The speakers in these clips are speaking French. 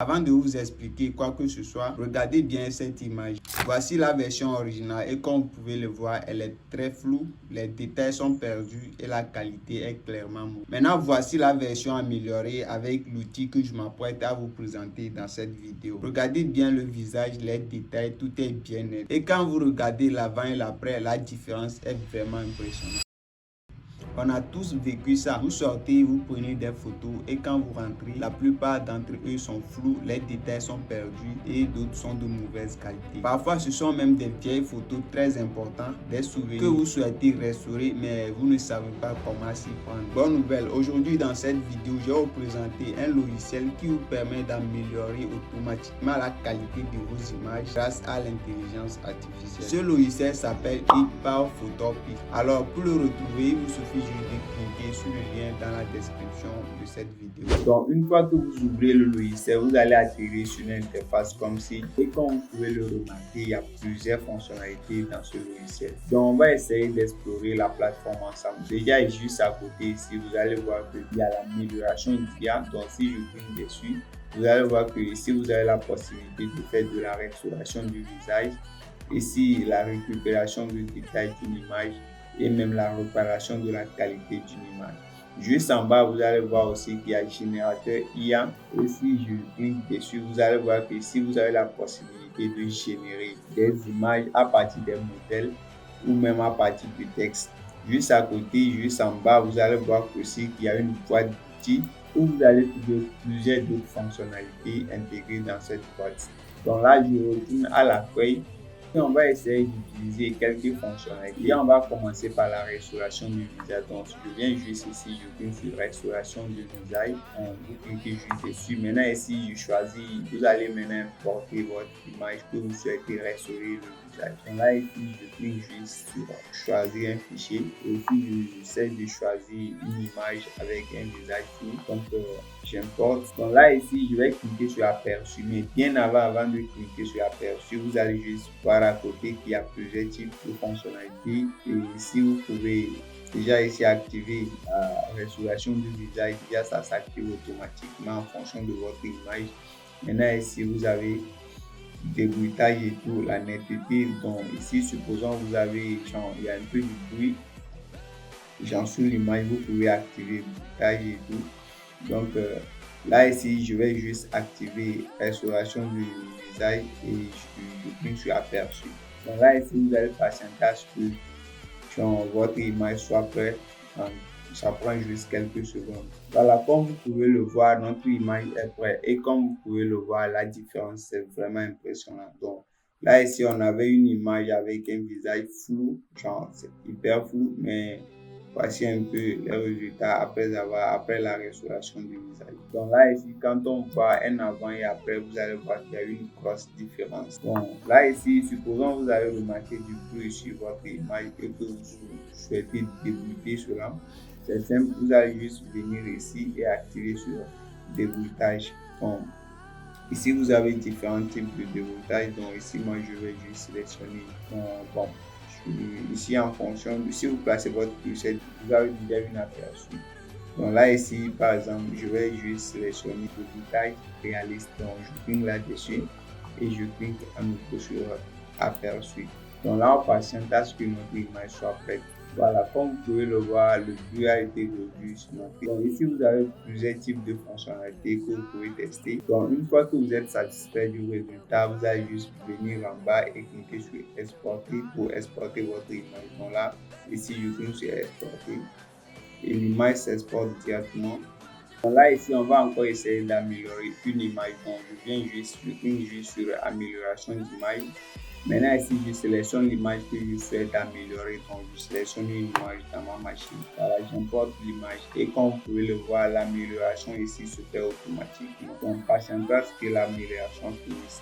Avant de vous expliquer quoi que ce soit, regardez bien cette image. Voici la version originale et comme vous pouvez le voir, elle est très floue, les détails sont perdus et la qualité est clairement mauvaise. Maintenant, voici la version améliorée avec l'outil que je m'apprête à vous présenter dans cette vidéo. Regardez bien le visage, les détails, tout est bien net. Et quand vous regardez l'avant et l'après, la différence est vraiment impressionnante. On a tous vécu ça. Vous sortez, vous prenez des photos et quand vous rentrez, la plupart d'entre eux sont flous, les détails sont perdus et d'autres sont de mauvaise qualité. Parfois, ce sont même des vieilles photos très importantes, des souvenirs que vous souhaitez restaurer mais vous ne savez pas comment s'y prendre. Bonne nouvelle, aujourd'hui dans cette vidéo, je vais vous présenter un logiciel qui vous permet d'améliorer automatiquement la qualité de vos images grâce à l'intelligence artificielle. Ce logiciel s'appelle Power Photopea. Alors pour le retrouver, il vous suffit de cliquer sur le lien dans la description de cette vidéo. Donc une fois que vous ouvrez le logiciel, vous allez atterrir sur une interface comme ci et comme vous pouvez le remarquer, il y a plusieurs fonctionnalités dans ce logiciel. Donc on va essayer d'explorer la plateforme ensemble. Déjà juste à côté ici, vous allez voir qu'il y a l'amélioration d'IA. Donc si je clique dessus, vous allez voir que ici vous avez la possibilité de faire de la restauration du visage, ici la récupération du détail d'une image et même la réparation de la qualité d'une image. Juste en bas, vous allez voir aussi qu'il y a générateur IA. Et si je clique dessus, vous allez voir que ici, vous avez la possibilité de générer des images à partir des modèles ou même à partir du texte. Juste à côté, juste en bas, vous allez voir aussi qu'il y a une boîte d'outils où vous allez trouver plusieurs d'autres fonctionnalités intégrées dans cette boîte. Donc là, je retourne à la feuille. Et on va essayer d'utiliser quelques fonctionnalités. On va commencer par la restauration du visage. Donc, je viens juste ici, je clique sur restauration du visage. Vous cliquez juste dessus. Maintenant, ici, je choisis, vous allez maintenant importer votre image que vous souhaitez restaurer le visage. Donc là, ici, je clique juste sur choisir un fichier. Et ici, j'essaie de choisir une image avec un visage flou. Donc, j'importe. Donc là, ici, je vais cliquer sur aperçu. Mais bien avant de cliquer sur aperçu, vous allez juste voir à côté qu'il y a plusieurs types de fonctionnalités. Et ici, vous pouvez déjà ici activer la restauration du visage. Déjà, ça s'active automatiquement en fonction de votre image. Maintenant, ici, vous avez débruitage et tout, la netteté. Donc ici, supposons vous avez, genre, il y a un peu de bruit. Genre sur l'image, vous pouvez activer bruitage et tout. Donc là ici, je vais juste activer restauration du visage et je clique sur aperçu. Donc là ici, vous allez patienter à ce que votre image soit prête. Ça prend juste quelques secondes. Voilà, comme vous pouvez le voir, notre image est prête et comme vous pouvez le voir, la différence c'est vraiment impressionnant. Donc là ici, on avait une image avec un visage flou, genre c'est hyper flou, mais voici un peu les résultats après la restauration du visage. Donc là ici, quand on voit un avant et après, vous allez voir qu'il y a une grosse différence. Donc là ici, supposons vous avez remarqué du bruit sur votre image et que vous souhaitez débruiter cela. C'est simple, vous allez juste venir ici et activer sur débruitage. Donc ici, vous avez différents types de débruitage. Donc ici, moi, je vais juste sélectionner. Ici, en fonction de si vous placez votre preset, vous avez déjà une aperçu. Donc là, ici, par exemple, je vais juste sélectionner le détail réaliste. Donc je clique là-dessus et je clique à nouveau sur aperçu. Donc là, on patiente à ce que notre image soit prête. Voilà, comme vous pouvez le voir, le but a été réduit sur notre. Donc ici, vous avez plusieurs types de fonctionnalités que vous pouvez tester. Donc une fois que vous êtes satisfait du résultat, vous allez juste venir en bas et cliquer sur exporter pour exporter votre image. Donc là, ici, je clique sur exporter et l'image s'exporte directement. Donc là, ici, on va encore essayer d'améliorer une image. Donc je clique juste sur amélioration d'image. Maintenant ici, je sélectionne l'image que je souhaite améliorer. Donc je sélectionne une image dans ma machine. Voilà, j'importe l'image et comme vous pouvez le voir, l'amélioration ici se fait automatiquement. Donc patientez à ce que l'amélioration finisse.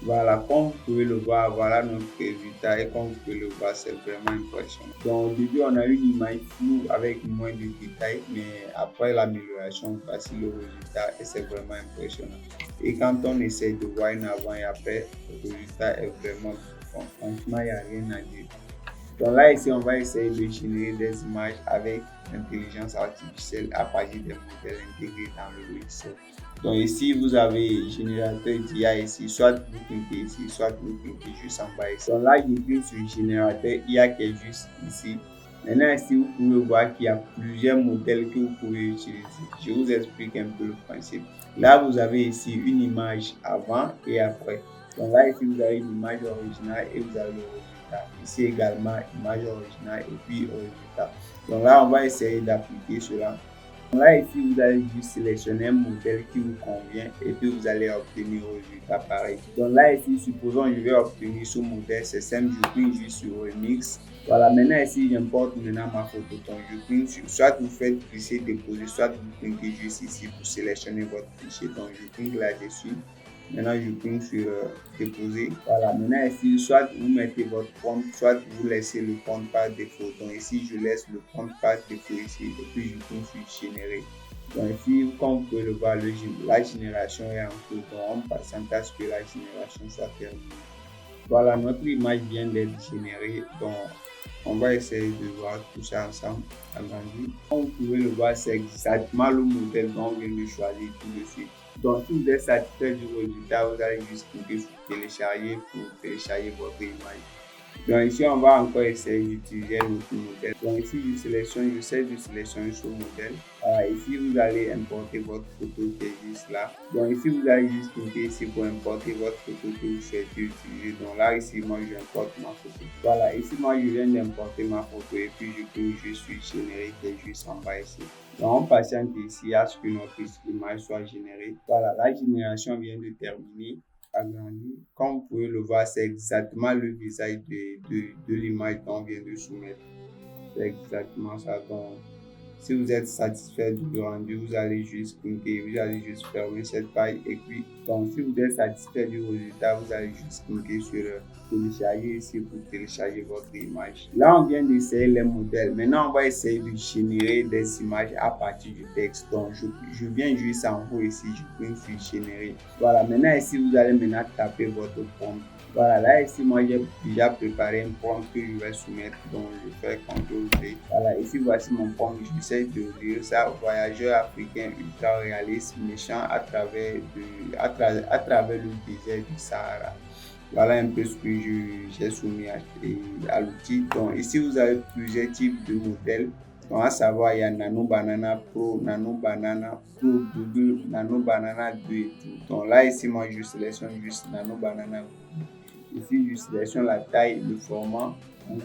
Voilà, comme vous pouvez le voir, voilà notre résultat et comme vous pouvez le voir, c'est vraiment impressionnant. Donc au début, on a une image floue avec moins de détails, mais après l'amélioration, voici le résultat et c'est vraiment impressionnant. Et quand on essaie de voir un avant et après, le résultat est vraiment bon. Franchement, il n'y a rien à dire. Donc là, ici, on va essayer de générer des images avec l'intelligence artificielle à partir des modèles intégrés dans le logiciel. Donc ici, vous avez générateur d'IA ici, soit vous cliquez ici, soit vous cliquez juste en bas ici. Donc là, je clique sur générateur IA qui est juste ici. Maintenant ici, vous pouvez voir qu'il y a plusieurs modèles que vous pouvez utiliser. Je vous explique un peu le principe. Là, vous avez ici une image avant et après. Donc là, ici, vous avez une image originale et vous avez le résultat. Ici également, image originale et puis résultat. Donc là, on va essayer d'appliquer cela. Là, ici, vous allez juste sélectionner un modèle qui vous convient et puis vous allez obtenir un résultat pareil. Donc là, ici, supposons que je vais obtenir ce modèle, c'est simple, je clique juste sur Remix. Voilà, maintenant ici, j'importe maintenant ma photo. Donc, je clique sur, soit vous faites glisser, déposer, soit vous cliquez juste ici pour sélectionner votre fichier. Donc, je clique là-dessus. Maintenant, je clique sur déposer. Voilà, maintenant ici, soit vous mettez votre prompt, soit vous laissez le prompt par défaut. Donc ici, je laisse le prompt par défaut ici et puis je clique sur générer. Donc ici, comme vous pouvez le voir, la génération est en cours. Donc on patiente à ce que la génération soit terminée. Voilà, notre image vient d'être générée. Donc on va essayer de voir tout ça ensemble agrandi. Comme vous pouvez le voir, c'est exactement le modèle dont on vient de choisir tout de suite. Donc, si vous êtes satisfait du résultat, vous allez juste cliquer sur télécharger pour télécharger votre image. Donc ici, on va encore essayer d'utiliser notre modèle. Donc ici, j'essaie de sélectionner ce modèle. Ici, vous allez importer votre photo qui est juste là. Donc ici, vous allez juste cliquer ici pour importer votre photo que vous souhaitez utiliser. Donc là, ici, moi, j'importe ma photo. Voilà, ici, moi, je viens d'importer ma photo et puis je clique juste sur générer qui est juste en bas ici. Donc on patiente ici à ce que notre image soit générée. Voilà, la génération vient de terminer. Agrandi. Comme vous pouvez le voir, c'est exactement le visage de l'image qu'on vient de soumettre. C'est exactement ça. Donc, si vous êtes satisfait du rendu, vous allez juste cliquer, vous allez juste fermer cette page et puis, donc, si vous êtes satisfait du résultat, vous allez juste cliquer sur télécharger ici pour télécharger votre image. Là, on vient d'essayer les modèles. Maintenant, on va essayer de générer des images à partir du texte. Donc, je viens juste en haut ici, je clique sur générer. Voilà, maintenant ici, vous allez maintenant taper votre prompt. Voilà, là ici, moi j'ai déjà préparé un prompt que je vais soumettre, donc je fais CTRL-V. Voilà, ici voici mon prompt, j'essaie de lire ça. Voyageur africain ultra réaliste, méchant à travers le désert du Sahara. Voilà un peu ce que j'ai soumis à l'outil. Donc ici, vous avez plusieurs types de modèles. Donc à savoir, il y a Nano Banana Pro, Nano Banana Pro, Google, Nano Banana 2 et tout. Donc là, ici, moi, je sélectionne juste Nano Banana. Ici, je sélectionne la taille, le format. Donc,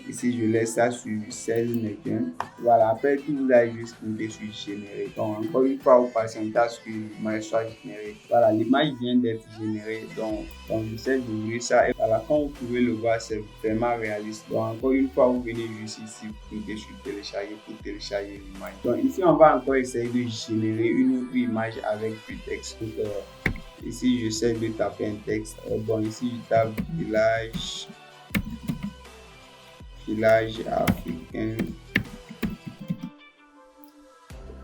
ici, je laisse ça sur 16 mégas. Voilà, après tout, vous allez juste cliquer sur générer. Donc, encore une fois, vous patientez à ce que l'image soit générée. Voilà, l'image vient d'être générée. Donc j'essaie d'ouvrir ça. Et voilà, comme vous pouvez le voir, c'est vraiment réaliste. Donc, encore une fois, vous venez juste ici, cliquer sur télécharger pour télécharger l'image. Donc, ici, on va encore essayer de générer une autre image avec du texte. Ici, j'essaie de taper un texte. Bon, ici, je tape village africain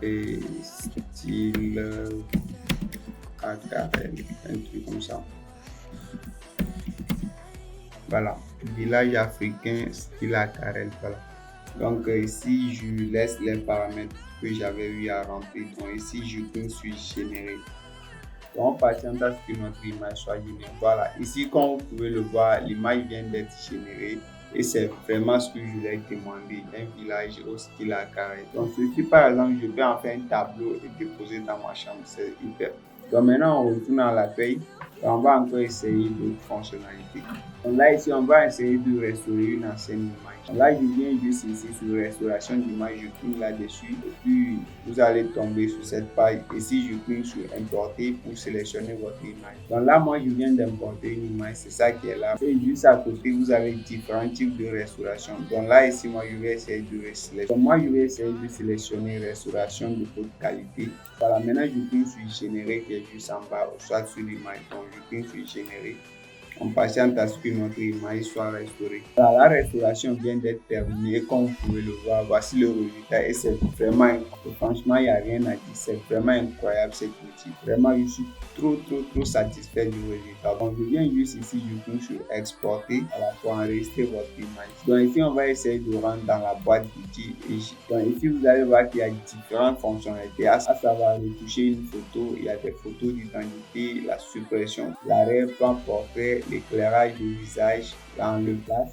et style aquarelle, un truc comme ça. Voilà, village africain style aquarelle. Voilà. Donc ici, je laisse les paramètres que j'avais eu à remplir. Donc ici, je clique sur générer. On patiente à ce que notre image soit générée. Voilà, ici, comme vous pouvez le voir, l'image vient d'être générée et c'est vraiment ce que je voulais demander, un village au style carré. Donc, ceci, par exemple, je vais en faire un tableau et déposer dans ma chambre, c'est hyper. Donc, maintenant, on retourne à l'accueil et on va encore essayer d'autres fonctionnalités. Donc là, ici, on va essayer de restaurer une ancienne image. Donc là, je viens juste ici sur restauration d'image, je clique là-dessus et puis vous allez tomber sur cette page. Ici, je clique sur importer pour sélectionner votre image. Donc là, moi, je viens d'importer une image, c'est ça qui est là. Et juste à côté, vous avez différents types de restauration. Donc là, ici, moi, je vais essayer de sélectionner. Donc moi, je vais essayer de sélectionner restauration de haute qualité. Voilà, maintenant, je clique sur générer qui est juste en bas, soit sur l'image. Donc, je clique sur générer. On patiente à ce que notre image soit restaurée. Alors, la restauration vient d'être terminée et comme vous pouvez le voir, voici le résultat et c'est vraiment incroyable. Franchement, il n'y a rien à dire, c'est vraiment incroyable cet outil. Vraiment, je suis trop satisfait du résultat. Donc, je viens juste ici, je clique sur exporter pour enregistrer votre image. Donc ici, on va essayer de rentrer dans la boîte d'outils. Donc ici, vous allez voir qu'il y a différentes fonctionnalités, à savoir retoucher une photo. Il y a des photos d'identité, la suppression, l'arrière-plan portrait, l'éclairage du visage, la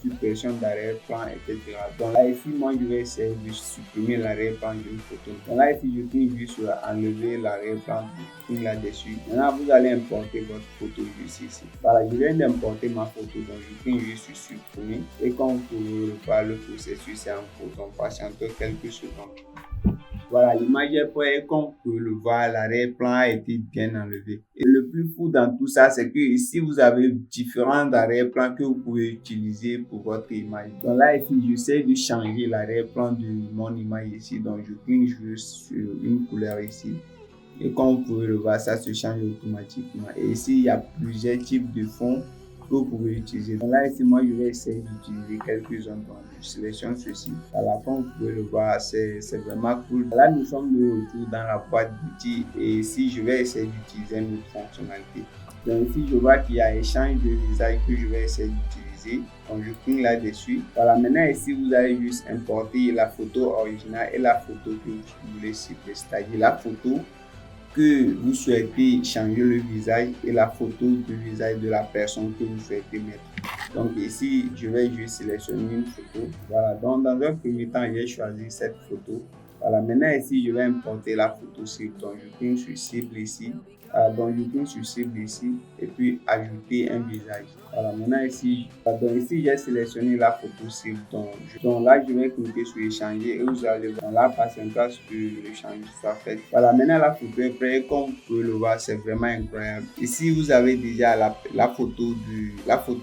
suppression d'arrière-plan, etc. Donc là, ici, moi, je vais essayer de supprimer l'arrière-plan d'une photo. Donc là, ici, je clique juste sur enlever l'arrière-plan, je clique là-dessus. Maintenant, vous allez importer votre photo juste ici. Voilà, je viens d'importer ma photo, donc je clique juste sur supprimer. Et comme vous pouvez le voir, le processus est en cours, donc patientez quelques secondes. Voilà, l'image est prête et comme vous pouvez le voir, l'arrière-plan a été bien enlevé. Et le plus fou dans tout ça, c'est que ici, vous avez différents arrière-plans que vous pouvez utiliser pour votre image. Donc là, ici, j'essaie de changer l'arrière-plan de mon image ici. Donc, je clique juste sur une couleur ici. Et comme vous pouvez le voir, ça se change automatiquement. Et ici, il y a plusieurs types de fonds que vous pouvez utiliser. Donc là, ici, moi, je vais essayer d'utiliser quelques-uns. Donc, je sélectionne ceci. Voilà, comme vous pouvez le voir, c'est vraiment cool. Là, nous sommes de retour dans la boîte d'outils. Et ici, je vais essayer d'utiliser une autre fonctionnalité. Donc ici, je vois qu'il y a échange de visage que je vais essayer d'utiliser. Donc, je clique là-dessus. Voilà, maintenant ici, vous allez juste importer la photo originale et la photo que vous voulez cibler. C'est-à-dire la photo que vous souhaitez changer le visage et la photo du visage de la personne que vous souhaitez mettre. Donc ici, je vais juste sélectionner une photo. Voilà, donc dans un premier temps, j'ai choisi cette photo. Voilà, maintenant ici, je vais importer la photo cible. Donc je clique sur cible ici. Donc je clique sur cible ici et puis ajouter un visage. Voilà, maintenant ici, j'ai sélectionné la photo cible. Donc là, je vais cliquer sur échanger et vous allez voir là, patienter à ce que l'échange soit fait. Voilà, maintenant la photo est prête. Comme vous pouvez le voir, c'est vraiment incroyable. Ici, vous avez déjà la photo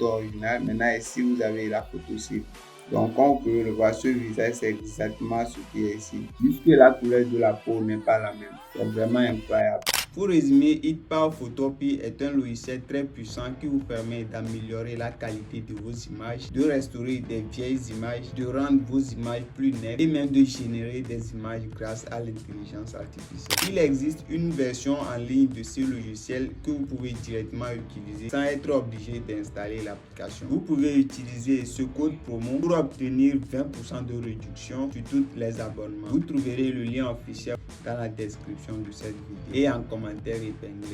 originale. Maintenant ici, vous avez la photo cible. Donc, comme vous pouvez le voir, ce visage, c'est exactement ce qui est ici. Juste que la couleur de la peau n'est pas la même. C'est vraiment incroyable. Pour résumer, HitPower Photopea est un logiciel très puissant qui vous permet d'améliorer la qualité de vos images, de restaurer des vieilles images, de rendre vos images plus nettes et même de générer des images grâce à l'intelligence artificielle. Il existe une version en ligne de ce logiciel que vous pouvez directement utiliser sans être obligé d'installer l'application. Vous pouvez utiliser ce code promo pour obtenir 20% de réduction sur tous les abonnements. Vous trouverez le lien officiel dans la description de cette vidéo et en commentaire épinglé.